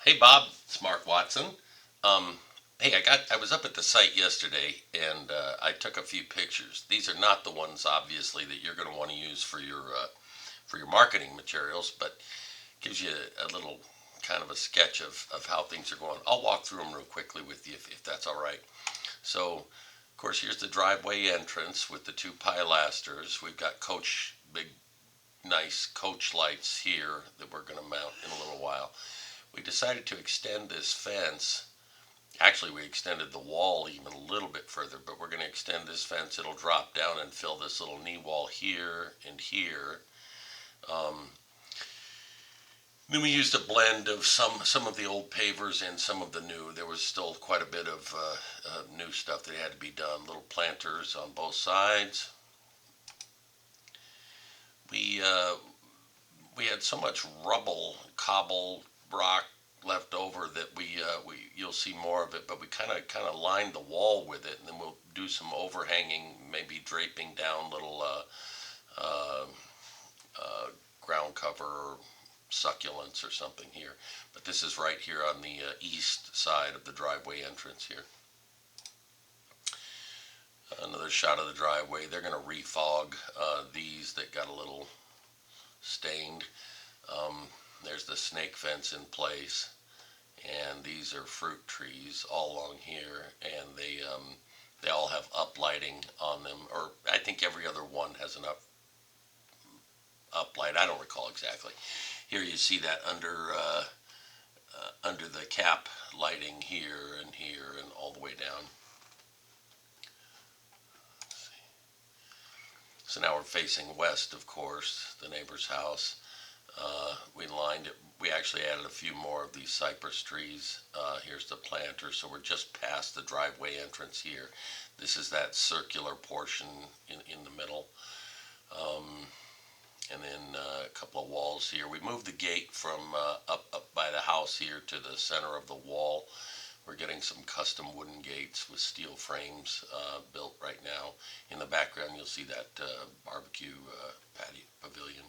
Hey Bob, it's Mark Watson. Um, hey, I was up at the site yesterday and I took a few pictures. These are not the ones, obviously, that you're going to want to use for your marketing materials, but gives you a little kind of a sketch of how things are going. I'll walk through them real quickly with you if that's all right. So, of course, here's the driveway entrance with the two pilasters. We've got big, nice coach lights here that we're going to mount in a little while. We decided to extend this fence. Actually, we extended the wall even a little bit further, but we're going to extend this fence. It'll drop down and fill this little knee wall here and here. Um, then we used a blend of some of the old pavers and some of the new. There was still quite a bit of new stuff that had to be done. Little planters on both sides. We uh, we had so much rubble, cobble, rock left over that we you'll see more of it, but we kind of lined the wall with it, and then we'll do some overhanging, maybe draping down little uh, uh, ground cover or succulents or something here. But this is right here on the east side of the driveway entrance here. Another shot of the driveway. They're going to refog these that got a little stained. Um, there's the snake fence in place, and these are fruit trees all along here, and they all have uplighting on them, or I think every other one has an uplight. I don't recall exactly. Here you see that under the cap lighting here and all the way down. So now we're facing west, of course, the neighbor's house. We lined it. We actually added a few more of these cypress trees. Here's the planter, so we're just past the driveway entrance here. This is that circular portion in the middle. Um, and then a couple of walls here. We moved the gate from up by the house here to the center of the wall. We're getting some custom wooden gates with steel frames built right now. In the background, you'll see that barbecue patio pavilion.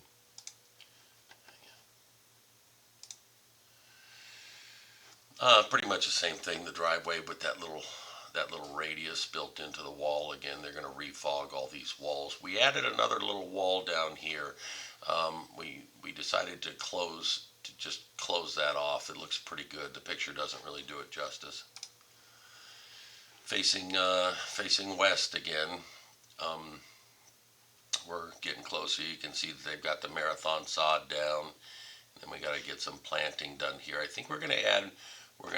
Pretty much the same thing. The driveway with that little radius built into the wall. Again, they're going to refog all these walls. We added another little wall down here. We decided to just close that off. It looks pretty good. The picture doesn't really do it justice. Facing west again. Um, we're getting closer. You can see that they've got the marathon sod down. And we got to get some planting done here. I think we're going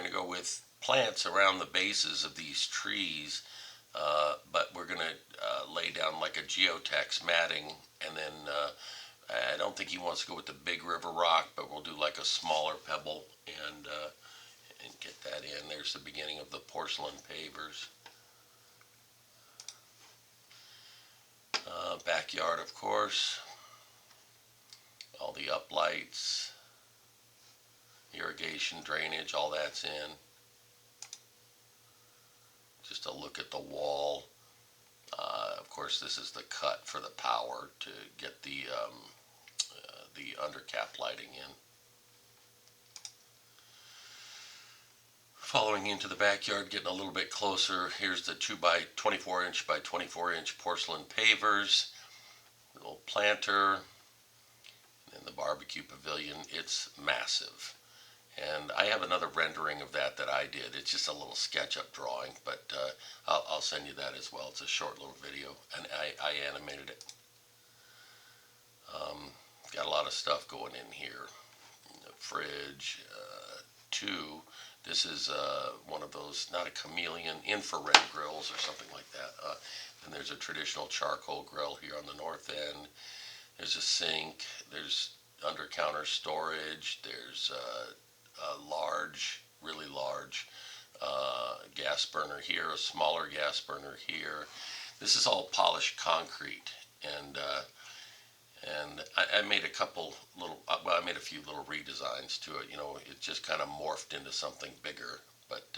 to go with plants around the bases of these trees, but we're going to lay down like a geotex matting, and then I don't think he wants to go with the big river rock, but we'll do like a smaller pebble and get that in. There's the beginning of the porcelain pavers. Backyard, of course. All the uplights, irrigation, drainage, all that's in. Just a look at the wall. Of course, this is the cut for the power to get the undercap lighting in. Following into the backyard, getting a little bit closer. Here's the 2 by 24 inch by 24 inch porcelain pavers. Little planter, and the barbecue pavilion. It's massive. And I have another rendering of that I did. It's just a little SketchUp drawing, but I'll send you that as well. It's a short little video, and I animated it. Got a lot of stuff going in here. The fridge, two. This is one of those, not a chameleon, infrared grills or something like that. And there's a traditional charcoal grill here on the north end. There's a sink. There's under counter storage. There's a large, really large gas burner here, a smaller gas burner here. This is all polished concrete, and I made a couple little, well, I made a few little redesigns to it. It just kind of morphed into something bigger. But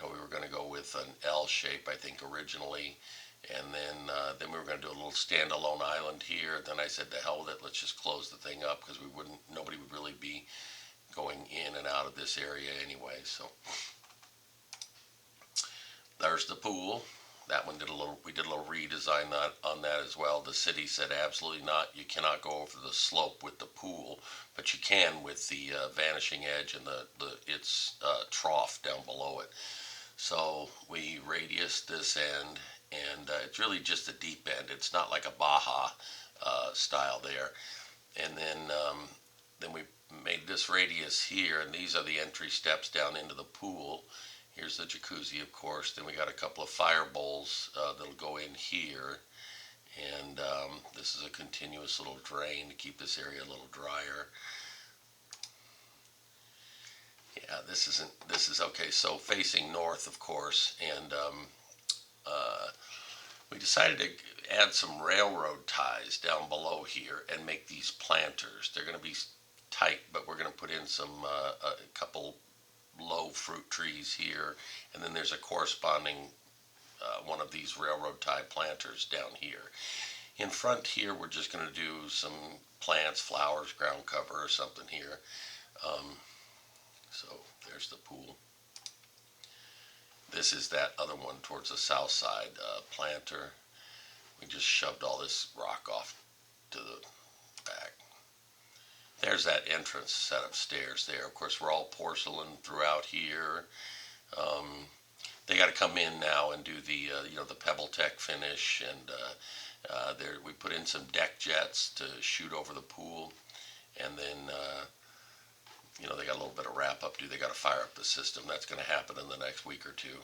we were going to go with an L shape, I think, originally, and then we were going to do a little standalone island here. Then I said, to hell with it, let's just close the thing up because nobody would really be going in and out of this area anyway. So there's the pool. That one we did a little redesign on that as well. The city said absolutely not. You cannot go over the slope with the pool, but you can with the vanishing edge and its trough down below it. So we radiused this end, and it's really just a deep end. It's not like a Baja style there. And then we made this radius here, and these are the entry steps down into the pool. Here's the jacuzzi, of course. Then we got a couple of fire bowls that'll go in here, and this is a continuous little drain to keep this area a little drier. Yeah, this is okay. So facing north, of course, and we decided to add some railroad ties down below here and make these planters. They're going to be tight, but we're going to put in a couple low fruit trees here, and then there's a corresponding one of these railroad tie planters down here. In front here, we're just going to do some plants, flowers, ground cover or something here. So there's the pool. This is that other one towards the south side planter. We just shoved all this rock off to the back. There's that entrance set of stairs there. Of course, we're all porcelain throughout here. They got to come in now and do the the Pebble Tech finish, and there we put in some deck jets to shoot over the pool, and then they got a little bit of wrap up to do. They got to fire up the system. That's going to happen in the next week or two.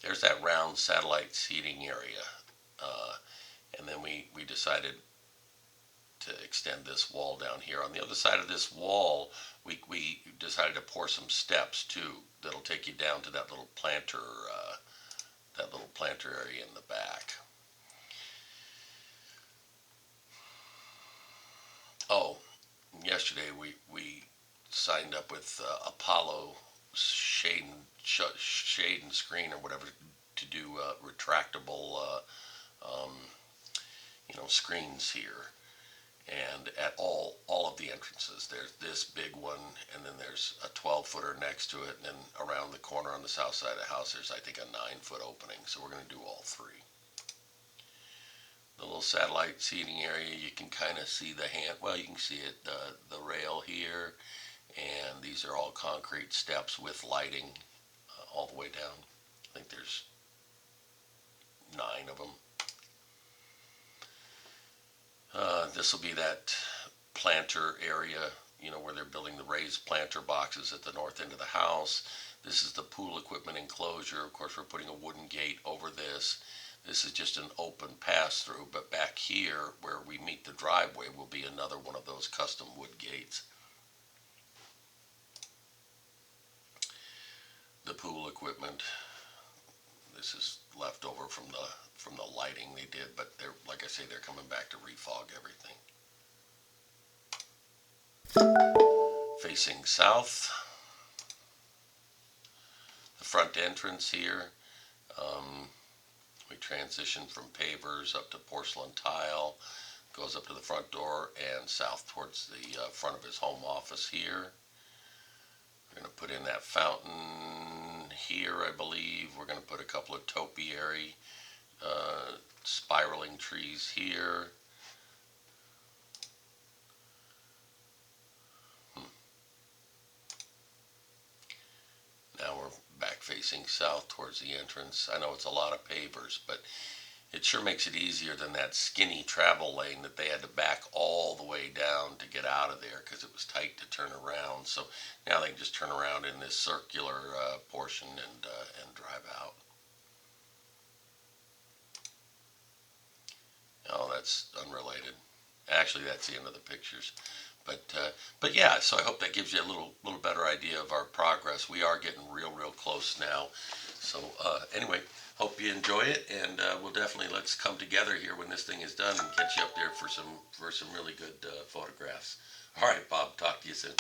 There's that round satellite seating area, and then we decided to extend this wall down here. On the other side of this wall, we decided to pour some steps too. That'll take you down to that little planter area in the back. Oh, yesterday we signed up with Apollo Shade and Screen or whatever to do retractable screens here. And at all of the entrances, there's this big one, and then there's a 12-footer next to it, and then around the corner on the south side of the house, there's I think a 9-foot opening. So we're going to do all three. The little satellite seating area, you can kind of see the hand. Well, you can see it, the rail here, and these are all concrete steps with lighting all the way down. I think there's 9 of them. This will be that planter area, where they're building the raised planter boxes at the north end of the house. This is the pool equipment enclosure. Of course, we're putting a wooden gate over this. This is just an open pass-through, but back here where we meet the driveway will be another one of those custom wood gates. The pool equipment. This is left over from the lighting they did, but they're, like I say, they're coming back to refog everything. Facing south, the front entrance here, we transition from pavers up to porcelain tile, goes up to the front door and south towards the front of his home office here. We're going to put in that fountain here, I believe. We're going to put a couple of topiary spiraling trees here. Now we're back facing south towards the entrance. I know it's a lot of pavers, but it sure makes it easier than that skinny travel lane that they had to back all the way down to get out of there because it was tight to turn around. So now they can just turn around in this circular portion and drive out. Oh, that's unrelated. Actually, that's the end of the pictures. But yeah, so I hope that gives you a little better idea of our progress. We are getting real close now. So anyway, hope you enjoy it, and let's come together here when this thing is done and get you up there for some really good photographs. All right, Bob, talk to you soon.